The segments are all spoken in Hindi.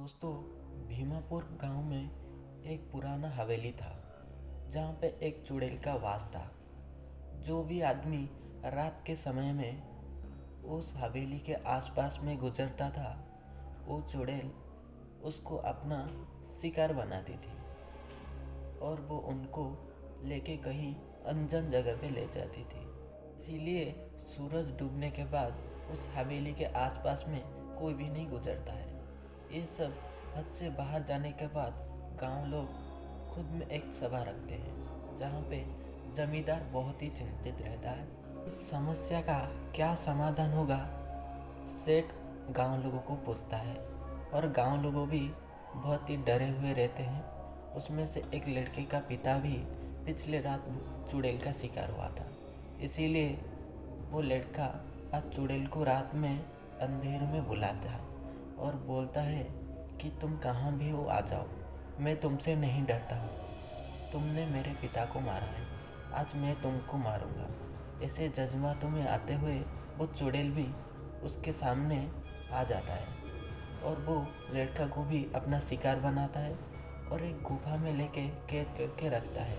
दोस्तों, भीमापुर गांव में एक पुराना हवेली था जहाँ पे एक चुड़ैल का वास था। जो भी आदमी रात के समय में उस हवेली के आसपास में गुजरता था, वो चुड़ैल उसको अपना शिकार बनाती थी और वो उनको लेके कहीं अनजान जगह पे ले जाती थी। इसीलिए सूरज डूबने के बाद उस हवेली के आसपास में कोई भी नहीं गुजरता है। ये सब हद से बाहर जाने के बाद गांव लोग खुद में एक सभा रखते हैं जहाँ पे जमींदार बहुत ही चिंतित रहता है। इस समस्या का क्या समाधान होगा, सेठ गांव लोगों को पूछता है और गांव लोगों भी बहुत ही डरे हुए रहते हैं। उसमें से एक लड़के का पिता भी पिछले रात चुड़ैल का शिकार हुआ था, इसीलिए वो लड़का आज चुड़ैल को रात में अंधेरे में बुलाता है और बोलता है कि तुम कहाँ भी हो आ जाओ, मैं तुमसे नहीं डरता हूँ। तुमने मेरे पिता को मारा है, आज मैं तुमको मारूंगा। ऐसे जज्बातों में आते हुए वो चुड़ैल भी उसके सामने आ जाता है और वो लड़का को भी अपना शिकार बनाता है और एक गुफा में लेके कैद करके रखता है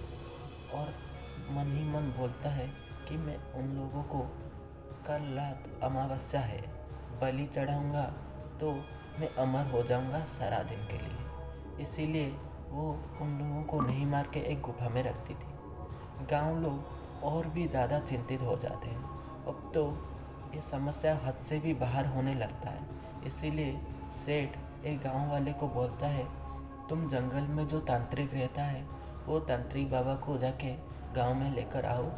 और मन ही मन बोलता है कि मैं उन लोगों को कल रात अमावस्या है, बलि चढ़ाऊंगा तो मैं अमर हो जाऊंगा सारा दिन के लिए। इसीलिए वो उन लोगों को नहीं मार के एक गुफा में रखती थी। गांव लोग और भी ज़्यादा चिंतित हो जाते हैं। अब तो ये समस्या हद से भी बाहर होने लगता है। इसीलिए सेठ एक गांव वाले को बोलता है, तुम जंगल में जो तांत्रिक रहता है वो तांत्रिक बाबा को जाके गांव में लेकर आओ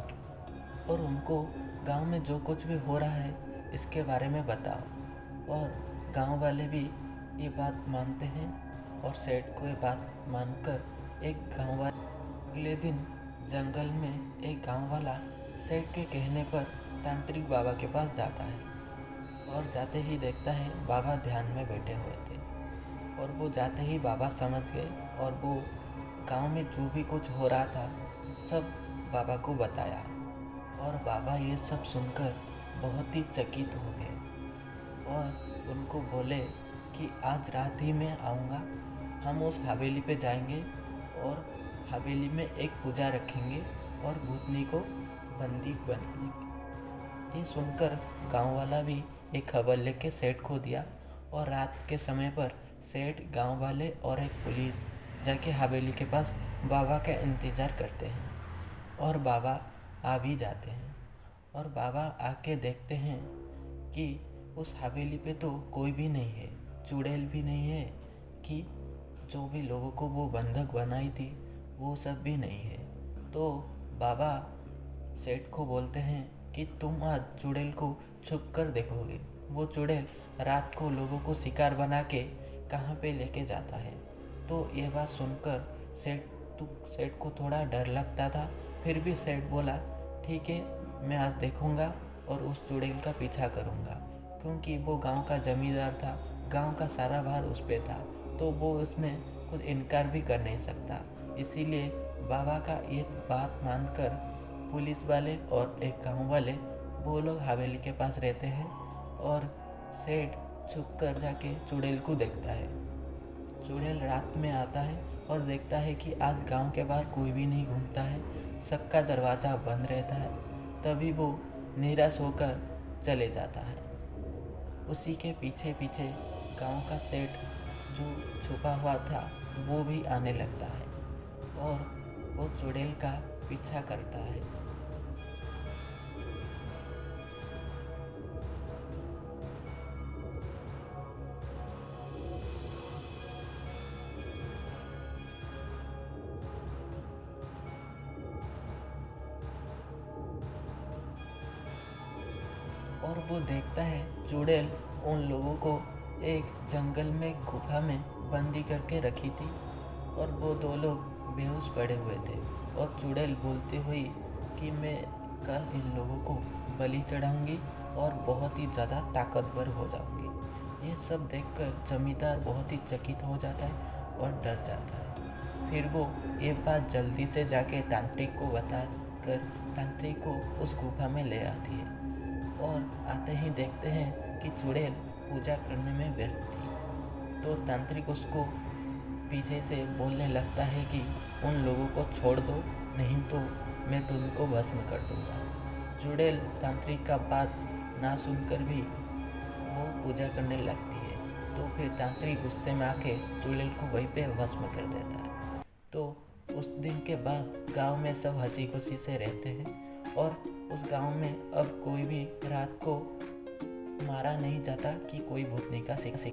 और उनको गांव में जो कुछ भी हो रहा है इसके बारे में बताओ। और गांव वाले भी ये बात मानते हैं और सेठ को ये बात मानकर एक गांव वाला अगले दिन जंगल में एक गांव वाला सेठ के कहने पर तांत्रिक बाबा के पास जाता है और जाते ही देखता है बाबा ध्यान में बैठे हुए थे। और वो जाते ही बाबा समझ गए और वो गांव में जो भी कुछ हो रहा था सब बाबा को बताया और बाबा ये सब सुनकर बहुत ही चकित हो गए और उनको बोले कि आज रात ही मैं आऊँगा, हम उस हवेली पे जाएंगे और हवेली में एक पूजा रखेंगे और भूतनी को बंदी बना देंगे। ये सुनकर गांव वाला भी एक खबर लेके सेठ को दिया और रात के समय पर सेठ, गांव वाले और एक पुलिस जाके हवेली के पास बाबा का इंतज़ार करते हैं और बाबा आ भी जाते हैं। और बाबा आके देखते हैं कि उस हवेली पे तो कोई भी नहीं है, चुड़ैल भी नहीं है, कि जो भी लोगों को वो बंधक बनाई थी वो सब भी नहीं है। तो बाबा सेठ को बोलते हैं कि तुम आज चुड़ैल को छुप कर देखोगे। वो चुड़ैल रात को लोगों को शिकार बना के कहाँ पे लेके जाता है। तो ये बात सुनकर सेठ को थोड़ा डर लगता था, फिर भी सेठ बोला ठीक है, मैं आज देखूंगा और उस चुड़ैल का पीछा करूंगा, क्योंकि वो गांव का जमींदार था, गांव का सारा भार उस पे था, तो वो उसमें कुछ इनकार भी कर नहीं सकता। इसीलिए बाबा का ये बात मानकर पुलिस वाले और एक गांव वाले वो लोग हवेली के पास रहते हैं और सेठ छुप कर जाके चुड़ैल को देखता है। चुड़ैल रात में आता है और देखता है कि आज गांव के बाहर कोई भी नहीं घूमता है, सबका दरवाज़ा बंद रहता है। तभी वो निराश होकर चले जाता है। उसी के पीछे पीछे गांव का सेठ जो छुपा हुआ था वो भी आने लगता है और वो चुड़ैल का पीछा करता है। और वो देखता है चुड़ैल उन लोगों को एक जंगल में गुफा में बंदी करके रखी थी और वो दो लोग बेहोश पड़े हुए थे और चुड़ैल बोलती हुई कि मैं कल इन लोगों को बलि चढ़ाऊंगी और बहुत ही ज़्यादा ताकतवर हो जाऊंगी। ये सब देखकर जमींदार बहुत ही चकित हो जाता है और डर जाता है। फिर वो ये बात जल्दी से जाके तांत्रिक को बता कर तांत्रिक को उस गुफा में ले आती है और आते ही देखते हैं कि चुड़ैल पूजा करने में व्यस्त थी। तो तांत्रिक उसको पीछे से बोलने लगता है कि उन लोगों को छोड़ दो, नहीं तो मैं तुमको भस्म कर दूंगा। चुड़ैल तांत्रिक का बात ना सुनकर भी वो पूजा करने लगती है। तो फिर तांत्रिक गुस्से में आके चुड़ैल को वहीं पे भस्म कर देता है। तो उस दिन के बाद गांव में सब हंसी खुशी से रहते हैं और उस गांव में अब कोई भी रात को मारा नहीं जाता कि कोई भूतनी का शिकार